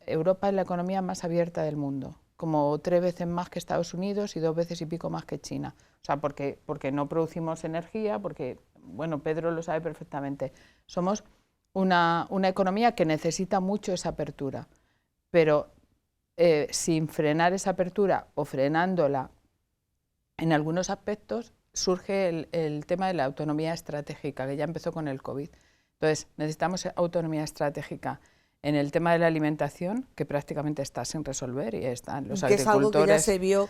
Europa es la economía más abierta del mundo, como 3 veces más que Estados Unidos y 2 veces y pico más que China. O sea, porque no producimos energía, porque, bueno, Pedro lo sabe perfectamente. Somos una economía que necesita mucho esa apertura, pero sin frenar esa apertura o frenándola en algunos aspectos, surge el tema de la autonomía estratégica, que ya empezó con el COVID. Entonces, necesitamos autonomía estratégica en el tema de la alimentación, que prácticamente está sin resolver, y están los agricultores... Que es algo que ya se vio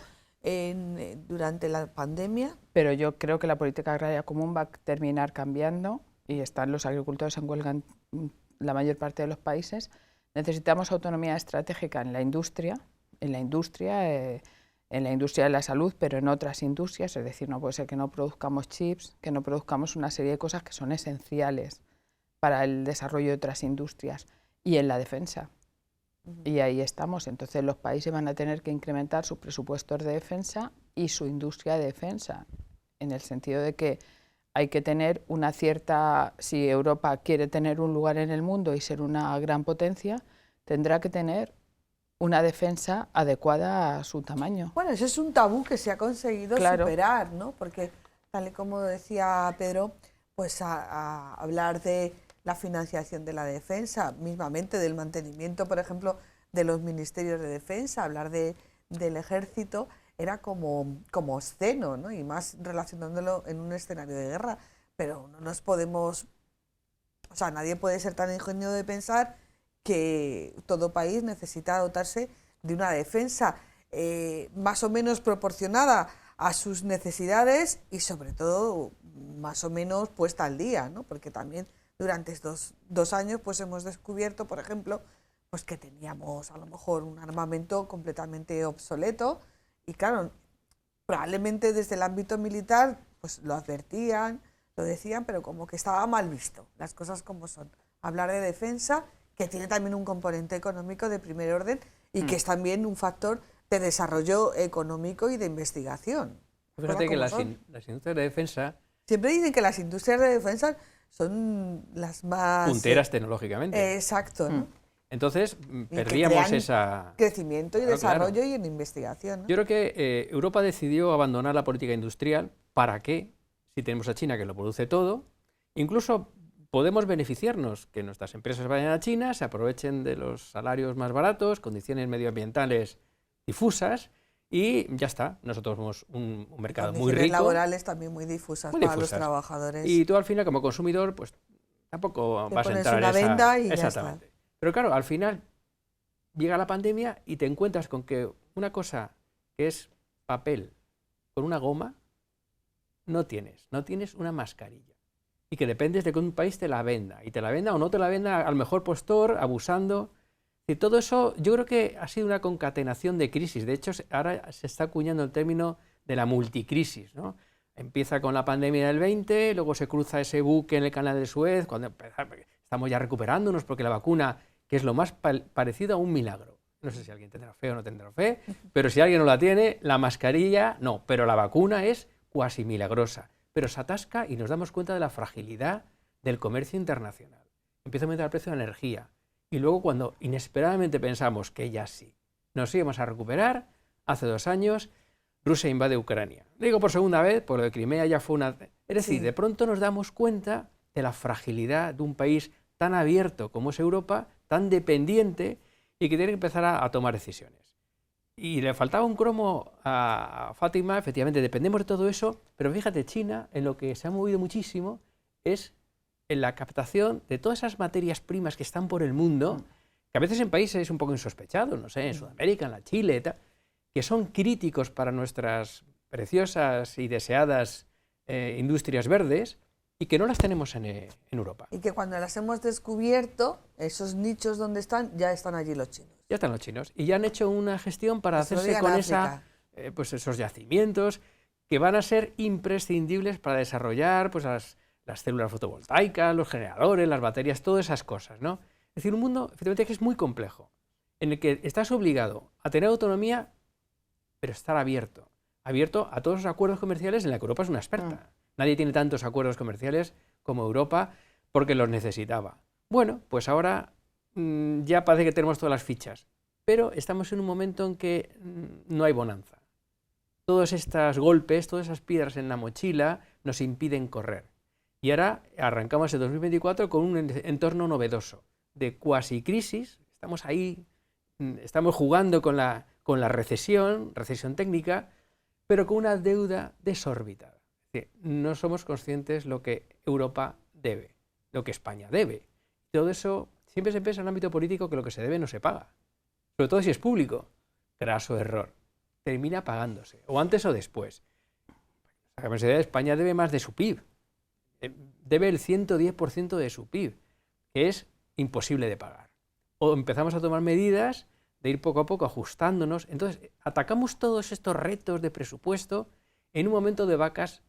durante la pandemia. Pero yo creo que la política agraria común va a terminar cambiando, y están los agricultores en huelga la mayor parte de los países, necesitamos autonomía estratégica en la industria, en la industria de la salud, pero en otras industrias, es decir, no puede ser que no produzcamos chips, que no produzcamos una serie de cosas que son esenciales para el desarrollo de otras industrias, y en la defensa. Y ahí estamos. Entonces los países van a tener que incrementar sus presupuestos de defensa y su industria de defensa, en el sentido de que hay que tener una cierta, si Europa quiere tener un lugar en el mundo y ser una gran potencia, tendrá que tener una defensa adecuada a su tamaño. Bueno, ese es un tabú que se ha conseguido superar, ¿no? Porque, tal y como decía Pedro, pues a hablar de la financiación de la defensa, mismamente del mantenimiento, por ejemplo, de los ministerios de defensa, hablar del ejército, era como obsceno, ¿no? Y más relacionándolo en un escenario de guerra. Pero no nos podemos, o sea, nadie puede ser tan ingenuo de pensar que todo país necesita dotarse de una defensa más o menos proporcionada a sus necesidades y sobre todo más o menos puesta al día, ¿no? Porque también durante estos 2 años pues hemos descubierto, por ejemplo, pues que teníamos a lo mejor un armamento completamente obsoleto y claro, probablemente desde el ámbito militar pues lo advertían, lo decían, pero como que estaba mal visto, las cosas como son. Hablar de defensa, que tiene también un componente económico de primer orden y que es también un factor de desarrollo económico y de investigación. Fíjate que las industrias de defensa... Siempre dicen que las industrias de defensa son las más... punteras tecnológicamente. Exacto, ¿no? Entonces, perdíamos esa... crecimiento y desarrollo y en investigación, ¿no? Yo creo que Europa decidió abandonar la política industrial. ¿Para qué? Si tenemos a China que lo produce todo, incluso podemos beneficiarnos, que nuestras empresas vayan a China, se aprovechen de los salarios más baratos, condiciones medioambientales difusas y ya está. Nosotros somos un mercado muy rico. Laborales también muy difusas para los trabajadores. Y tú al final como consumidor pues tampoco vas a entrar una venda y exactamente. Ya está. Pero claro, al final llega la pandemia y te encuentras con que una cosa que es papel con una goma no tienes una mascarilla. Y que dependes de que un país te la venda. Y te la venda o no te la venda al mejor postor, abusando. Y todo eso yo creo que ha sido una concatenación de crisis. De hecho, ahora se está acuñando el término de la multicrisis, ¿no? Empieza con la pandemia del 20, luego se cruza ese buque en el canal de Suez, cuando estamos ya recuperándonos porque la vacuna, que es lo más parecido a un milagro. No sé si alguien tendrá fe o no tendrá fe, pero si alguien no la tiene, la mascarilla no, pero la vacuna es cuasi milagrosa. Pero se atasca y nos damos cuenta de la fragilidad del comercio internacional. Empieza a aumentar el precio de la energía. Y luego cuando inesperadamente pensamos que ya sí, nos íbamos a recuperar, hace 2 años, Rusia invade Ucrania. Digo por segunda vez, por lo de Crimea ya fue una... Es decir, de pronto nos damos cuenta de la fragilidad de un país tan abierto como es Europa, tan dependiente y que tiene que empezar a tomar decisiones. Y le faltaba un cromo a Fátima, efectivamente dependemos de todo eso, pero fíjate, China en lo que se ha movido muchísimo es en la captación de todas esas materias primas que están por el mundo, que a veces en países un poco insospechados, no sé, en Sudamérica, en la Chile, que son críticos para nuestras preciosas y deseadas industrias verdes y que no las tenemos en Europa. Y que cuando las hemos descubierto, esos nichos donde están, ya están allí los chinos. Ya están los chinos y ya han hecho una gestión para hacerse con pues esos yacimientos que van a ser imprescindibles para desarrollar pues las células fotovoltaicas, los generadores, las baterías, todas esas cosas, ¿no? Es decir, un mundo efectivamente que es muy complejo, en el que estás obligado a tener autonomía, pero estar abierto a todos los acuerdos comerciales en la que Europa es una experta. Nadie tiene tantos acuerdos comerciales como Europa porque los necesitaba. Bueno, pues ahora ya parece que tenemos todas las fichas, pero estamos en un momento en que no hay bonanza. Todos estos golpes, todas esas piedras en la mochila nos impiden correr. Y ahora arrancamos el 2024 con un entorno novedoso de cuasi crisis. Estamos ahí, estamos jugando con la recesión técnica, pero con una deuda desorbitada. Es decir, no somos conscientes lo que Europa debe, lo que España debe. Todo eso siempre se piensa en el ámbito político que lo que se debe no se paga. Sobre todo si es público. Graso error. Termina pagándose, o antes o después. La Universidad de España debe más de su PIB. Debe el 110% de su PIB, que es imposible de pagar. O empezamos a tomar medidas de ir poco a poco ajustándonos. Entonces, atacamos todos estos retos de presupuesto en un momento de vacas,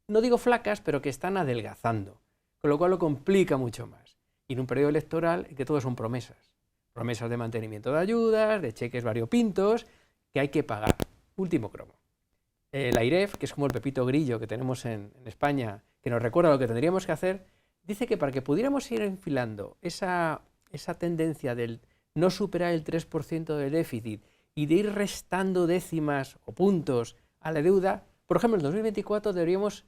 no digo flacas, pero que están adelgazando, con lo cual lo complica mucho más. Y en un periodo electoral en que todo son promesas. Promesas de mantenimiento de ayudas, de cheques variopintos, que hay que pagar. Último cromo. La AIREF, que es como el pepito grillo que tenemos en España, que nos recuerda lo que tendríamos que hacer, dice que para que pudiéramos ir enfilando esa tendencia del no superar el 3% del déficit y de ir restando décimas o puntos a la deuda, por ejemplo, en 2024 deberíamos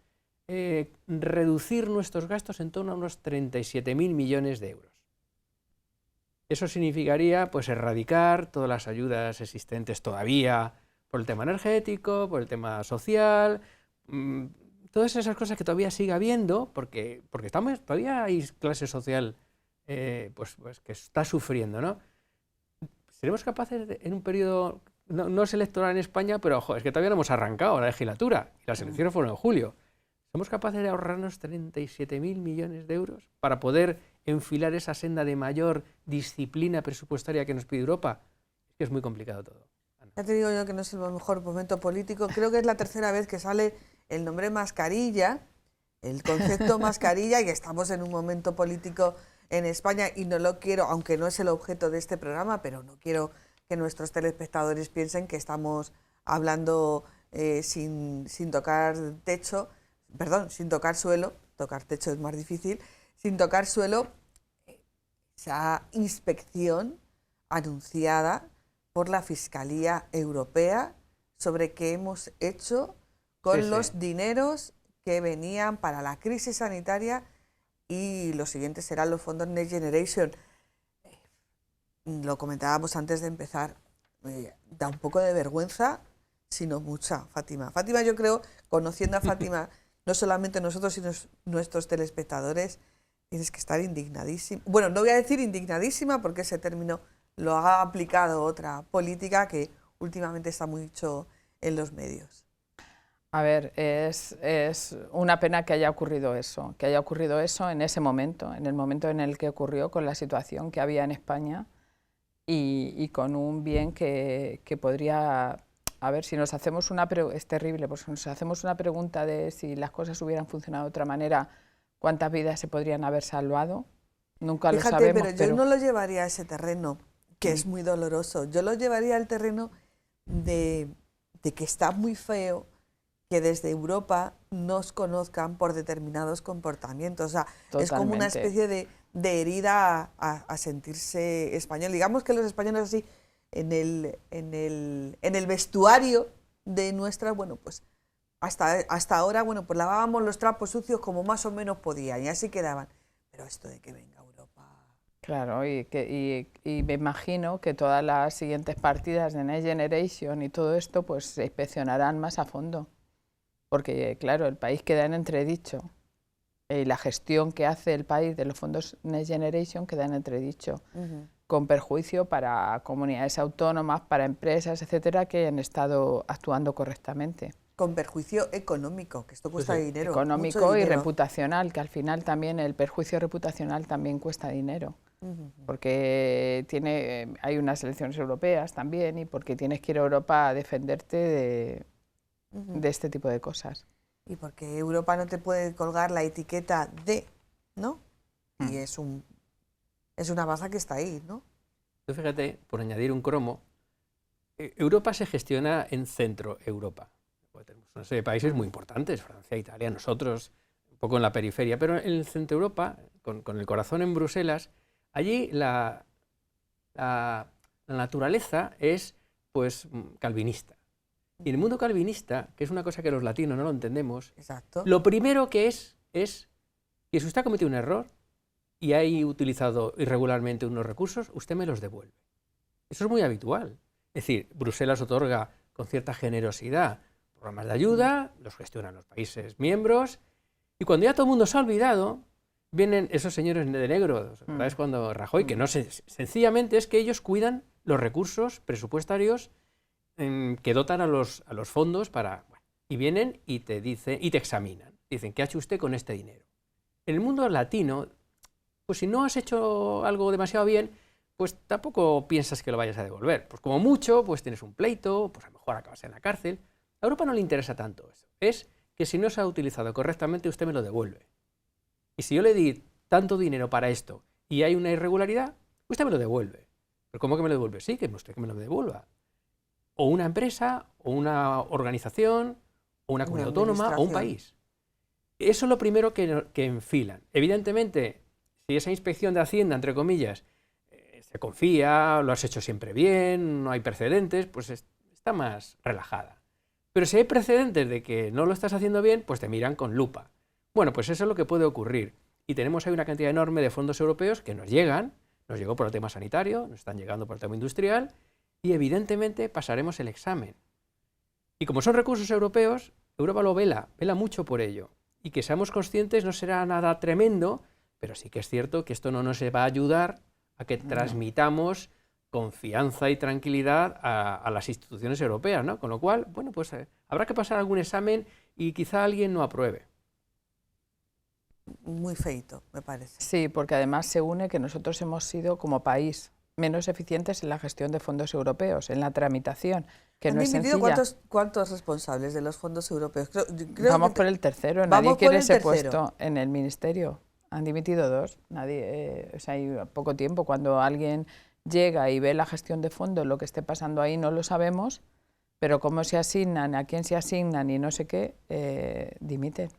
reducir nuestros gastos en torno a unos 37.000 millones de euros. Eso significaría pues erradicar todas las ayudas existentes todavía por el tema energético, por el tema social, todas esas cosas que todavía sigue habiendo, porque todavía hay clase social pues que está sufriendo, ¿no? ¿Seremos capaces en un periodo, no es electoral en España, pero ojo, es que todavía no hemos arrancado la legislatura y las elecciones fueron en julio? ¿Somos capaces de ahorrarnos 37.000 millones de euros para poder enfilar esa senda de mayor disciplina presupuestaria que nos pide Europa? Es que es muy complicado todo. Ya te digo yo que no es el mejor momento político. Creo que es la tercera vez que sale el nombre mascarilla, el concepto mascarilla, y estamos en un momento político en España y no lo quiero, aunque no es el objeto de este programa, pero no quiero que nuestros telespectadores piensen que estamos hablando sin tocar techo, perdón, sin tocar suelo, tocar techo es más difícil, sin tocar suelo, esa inspección anunciada por la Fiscalía Europea sobre qué hemos hecho con los dineros que venían para la crisis sanitaria, y los siguientes serán los fondos Next Generation. Lo comentábamos antes de empezar, da un poco de vergüenza, sino mucha, Fátima. Fátima, yo creo, conociendo a Fátima, no solamente nosotros, sino nuestros telespectadores, tienes que estar indignadísima. Bueno, no voy a decir indignadísima porque ese término lo ha aplicado otra política que últimamente está mucho en los medios. A ver, es una pena que haya ocurrido eso en ese momento, en el momento en el que ocurrió, con la situación que había en España y con un bien que podría... A ver, si nos hacemos es terrible, pues si nos hacemos una pregunta de si las cosas hubieran funcionado de otra manera, ¿cuántas vidas se podrían haber salvado? Nunca lo sabemos. Pero yo no lo llevaría a ese terreno, que es muy doloroso. Yo lo llevaría al terreno de que está muy feo que desde Europa nos conozcan por determinados comportamientos. O sea, totalmente. Es como una especie de herida a sentirse español. Digamos que los españoles así, en el vestuario de nuestra, bueno, pues hasta ahora, bueno, pues lavábamos los trapos sucios como más o menos podían y así quedaban. Pero esto de que venga Europa... Claro, y me imagino que todas las siguientes partidas de Next Generation y todo esto pues se inspeccionarán más a fondo. Porque, claro, el país queda en entredicho. La gestión que hace el país de los fondos Next Generation queda en entredicho, con perjuicio para comunidades autónomas, para empresas, etcétera, que han estado actuando correctamente. Con perjuicio económico, que esto cuesta dinero. Económico y reputacional, que al final también el perjuicio reputacional también cuesta dinero. Porque hay unas elecciones europeas también y porque tienes que ir a Europa a defenderte de este tipo de cosas. Y porque Europa no te puede colgar la etiqueta de, ¿no? Y es una baza que está ahí, ¿no? Tú fíjate, por añadir un cromo, Europa se gestiona en Centro Europa. Tenemos una serie de países muy importantes, Francia, Italia, nosotros, un poco en la periferia, pero en el Centro Europa, con el corazón en Bruselas, allí la naturaleza es pues calvinista. Y en el mundo calvinista, que es una cosa que los latinos no lo entendemos, exacto, lo primero que es que si usted ha cometido un error y ha utilizado irregularmente unos recursos, usted me los devuelve. Eso es muy habitual. Es decir, Bruselas otorga con cierta generosidad programas de ayuda, los gestionan los países miembros, y cuando ya todo el mundo se ha olvidado, vienen esos señores de negro, ¿sabes? Cuando Rajoy, que no sé, sencillamente es que ellos cuidan los recursos presupuestarios que dotan a los fondos para... Bueno, y vienen y te dicen, y te examinan. Dicen, ¿qué ha hecho usted con este dinero? En el mundo latino, pues si no has hecho algo demasiado bien, pues tampoco piensas que lo vayas a devolver. Pues como mucho, pues tienes un pleito, pues a lo mejor acabas en la cárcel. A Europa no le interesa tanto eso. Es que si no se ha utilizado correctamente, usted me lo devuelve. Y si yo le di tanto dinero para esto y hay una irregularidad, usted me lo devuelve. ¿Pero cómo que me lo devuelve? Sí, que usted que me lo devuelva. O una empresa, o una organización, o una comunidad autónoma, o un país. Eso es lo primero que enfilan. Evidentemente, si esa inspección de Hacienda, entre comillas, se confía, lo has hecho siempre bien, no hay precedentes, pues está más relajada. Pero si hay precedentes de que no lo estás haciendo bien, pues te miran con lupa. Bueno, pues eso es lo que puede ocurrir. Y tenemos ahí una cantidad enorme de fondos europeos que nos llegan, nos llegó por el tema sanitario, nos están llegando por el tema industrial, y evidentemente pasaremos el examen. Y como son recursos europeos, Europa lo vela mucho por ello. Y que seamos conscientes no será nada tremendo, pero sí que es cierto que esto no nos va a ayudar a que transmitamos confianza y tranquilidad a las instituciones europeas, ¿no? Con lo cual, bueno, pues habrá que pasar algún examen y quizá alguien no apruebe. Muy feito, me parece. Sí, porque además se une que nosotros hemos sido como país menos eficientes en la gestión de fondos europeos, en la tramitación, que no es sencilla. ¿Cuántos responsables de los fondos europeos? Vamos por el tercero, nadie quiere ese puesto en el ministerio. Han dimitido 2, nadie, o sea, hay poco tiempo. Cuando alguien llega y ve la gestión de fondos, lo que esté pasando ahí no lo sabemos, pero cómo se asignan, a quién se asignan y no sé qué, dimiten.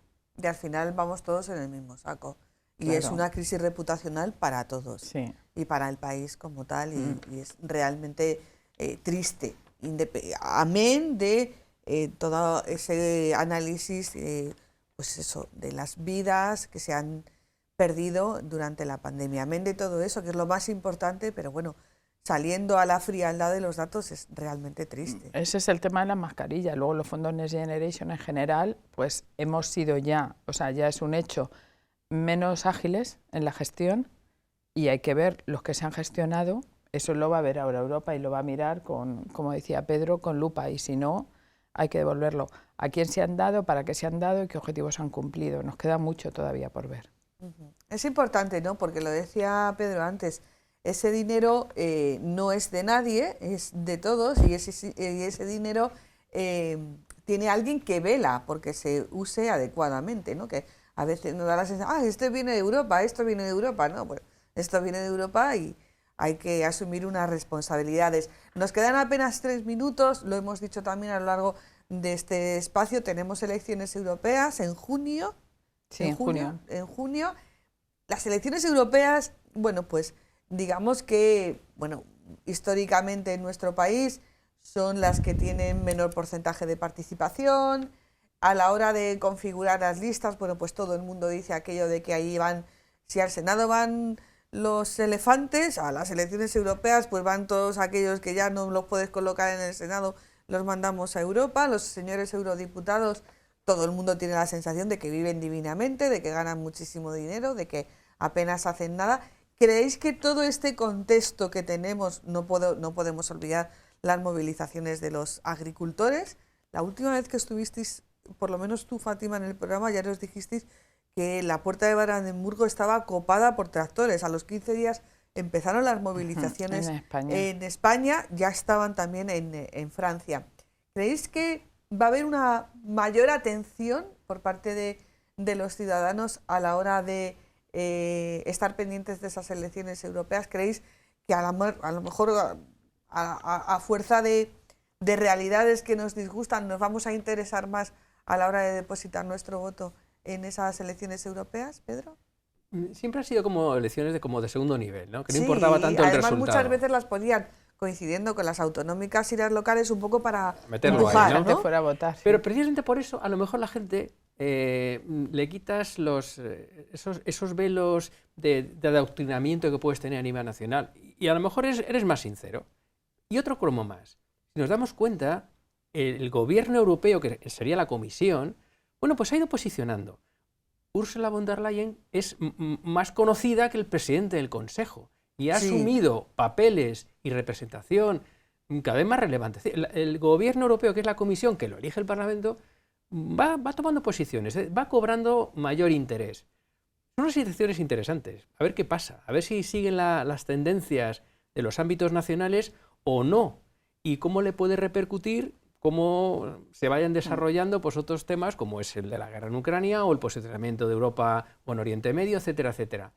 Y al final vamos todos en el mismo saco. Y claro, es una crisis reputacional para todos, sí, y para el país como tal, y es realmente triste. Amén de todo ese análisis, pues eso, de las vidas que se han perdido durante la pandemia. Amén de todo eso, que es lo más importante, pero bueno, saliendo a la frialdad de los datos es realmente triste. Ese es el tema de la mascarilla. Luego los fondos Next Generation en general, pues hemos sido ya, o sea, ya es un hecho, menos ágiles en la gestión, y hay que ver los que se han gestionado. Eso lo va a ver ahora Europa y lo va a mirar con, como decía Pedro, con lupa, y si no, hay que devolverlo. ¿A quién se han dado, para qué se han dado y qué objetivos han cumplido? Nos queda mucho todavía por ver. Es importante, ¿no? Porque lo decía Pedro antes, ese dinero no es de nadie, es de todos, y ese dinero tiene alguien que vela porque se use adecuadamente, ¿no? Que a veces nos da la sensación, esto viene de Europa, no, pues esto viene de Europa y hay que asumir unas responsabilidades. Nos quedan apenas 3 minutos, lo hemos dicho también a lo largo de este espacio, tenemos elecciones europeas en junio. Sí, en junio. Las elecciones europeas, bueno, pues digamos que, bueno, históricamente en nuestro país son las que tienen menor porcentaje de participación. A la hora de configurar las listas, bueno, pues todo el mundo dice aquello de que ahí van, si al Senado van los elefantes, a las elecciones europeas pues van todos aquellos que ya no los puedes colocar en el Senado, los mandamos a Europa. Los señores eurodiputados, todo el mundo tiene la sensación de que viven divinamente, de que ganan muchísimo dinero, de que apenas hacen nada. ¿Creéis que todo este contexto que tenemos, no podemos olvidar las movilizaciones de los agricultores? La última vez que estuvisteis, por lo menos tú, Fátima, en el programa, ya nos dijisteis que la puerta de Brandenburgo estaba copada por tractores. A los 15 días empezaron las movilizaciones en España, ya estaban también en Francia. ¿Creéis que va a haber una mayor atención por parte de los ciudadanos a la hora de estar pendientes de esas elecciones europeas? ¿Creéis que a lo mejor a fuerza de realidades que nos disgustan nos vamos a interesar más a la hora de depositar nuestro voto en esas elecciones europeas, Pedro? Siempre han sido como elecciones de segundo nivel, ¿no? Que no importaba tanto el resultado. Además muchas veces las ponían coincidiendo con las autonómicas y las locales un poco para meterlo empujar, ahí, ¿no? Fuera a votar. Sí. Pero precisamente por eso a lo mejor la gente le quitas esos velos de adoctrinamiento que puedes tener a nivel nacional y a lo mejor eres más sincero. Y otro cromo más. Si nos damos cuenta, el gobierno europeo, que sería la Comisión, bueno, pues ha ido posicionando. Ursula von der Leyen es más conocida que el presidente del Consejo y ha asumido papeles y representación cada vez más relevantes. El gobierno europeo, que es la Comisión, que lo elige el Parlamento, va tomando posiciones, va cobrando mayor interés. Son unas elecciones interesantes. A ver qué pasa, a ver si siguen las tendencias de los ámbitos nacionales o no, y cómo le puede repercutir, cómo se vayan desarrollando pues, otros temas como es el de la guerra en Ucrania o el posicionamiento de Europa o en Oriente Medio, etcétera, etcétera.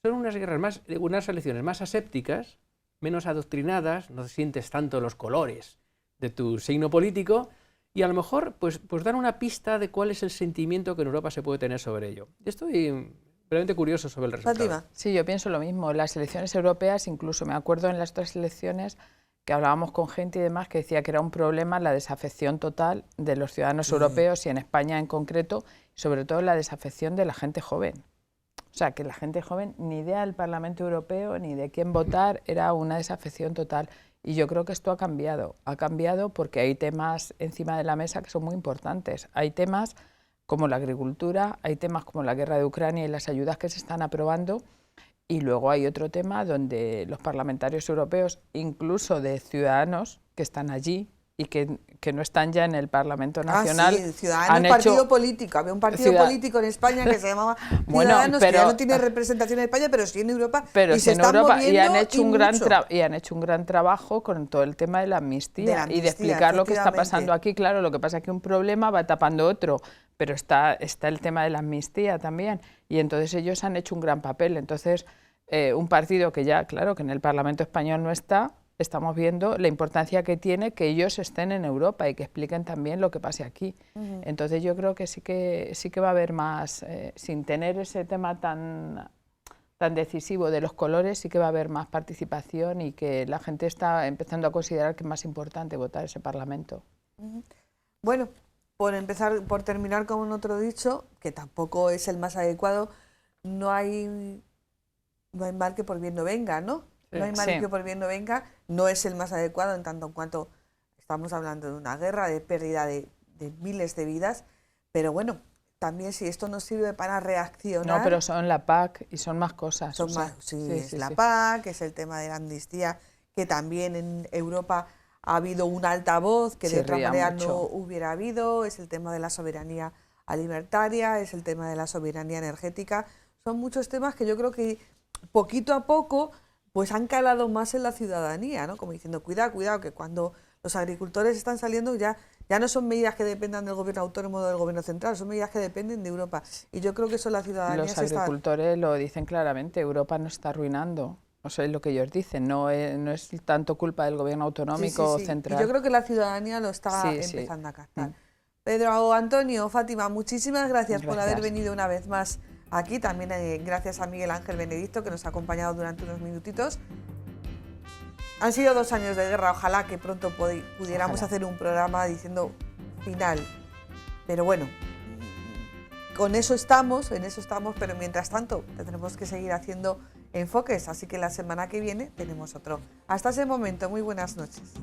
Son unas elecciones más asépticas, menos adoctrinadas, no sientes tanto los colores de tu signo político y a lo mejor pues dan una pista de cuál es el sentimiento que en Europa se puede tener sobre ello. Estoy realmente curioso sobre el resultado. Fátima. Sí, yo pienso lo mismo. Las elecciones europeas, incluso me acuerdo en las otras elecciones que hablábamos con gente y demás que decía que era un problema la desafección total de los ciudadanos europeos y en España en concreto, sobre todo la desafección de la gente joven. O sea, que la gente joven ni idea del Parlamento Europeo ni de quién votar, era una desafección total. Y yo creo que esto ha cambiado porque hay temas encima de la mesa que son muy importantes. Hay temas como la agricultura, hay temas como la guerra de Ucrania y las ayudas que se están aprobando, y luego hay otro tema donde los parlamentarios europeos, incluso de ciudadanos que están allí y que no están ya en el Parlamento Nacional. Sí, Ciudadanos, partido político. Había un partido político en España que se llamaba Ciudadanos, que ya no tiene representación en España, pero sí en Europa. Pero y sí se en están Europa, moviendo y han hecho mucho. un gran trabajo con todo el tema de la amnistía y de explicar lo que está pasando aquí. Claro, lo que pasa es que un problema va tapando otro, pero está el tema de la amnistía también, y entonces ellos han hecho un gran papel. Entonces, un partido que ya, claro, que en el Parlamento español no está, estamos viendo la importancia que tiene que ellos estén en Europa y que expliquen también lo que pase aquí. Entonces yo creo que sí que va a haber más, sin tener ese tema tan decisivo de los colores, sí que va a haber más participación y que la gente está empezando a considerar que es más importante votar ese Parlamento. Bueno, por terminar con otro dicho, que tampoco es el más adecuado, no hay mal que por bien no venga, ¿no? No hay mal que por bien no venga, no es el más adecuado en tanto en cuanto estamos hablando de una guerra, de pérdida de miles de vidas, pero bueno, también si esto nos sirve para reaccionar... No, pero son la PAC y son más cosas. Son más, la PAC, es el tema de la amnistía, que también en Europa ha habido un altavoz que de otra manera no hubiera habido, es el tema de la soberanía alimentaria, es el tema de la soberanía energética, son muchos temas que yo creo que poquito a poco pues han calado más en la ciudadanía, ¿no? Como diciendo, cuidado, que cuando los agricultores están saliendo ya no son medidas que dependan del gobierno autónomo o del gobierno central, son medidas que dependen de Europa. Y yo creo que eso la ciudadanía Los agricultores lo dicen claramente, Europa nos está arruinando. O sea, es lo que ellos dicen, no es tanto culpa del gobierno autonómico central. Y yo creo que la ciudadanía lo está empezando a captar. Pedro, Antonio, Fátima, muchísimas gracias por haber venido una vez más aquí, también gracias a Miguel Ángel Benedicto, que nos ha acompañado durante unos minutitos. Han sido 2 años de guerra, ojalá que pronto pudiéramos hacer un programa diciendo final. Pero bueno, en eso estamos, pero mientras tanto tendremos que seguir haciendo enfoques, así que la semana que viene tenemos otro. Hasta ese momento, muy buenas noches.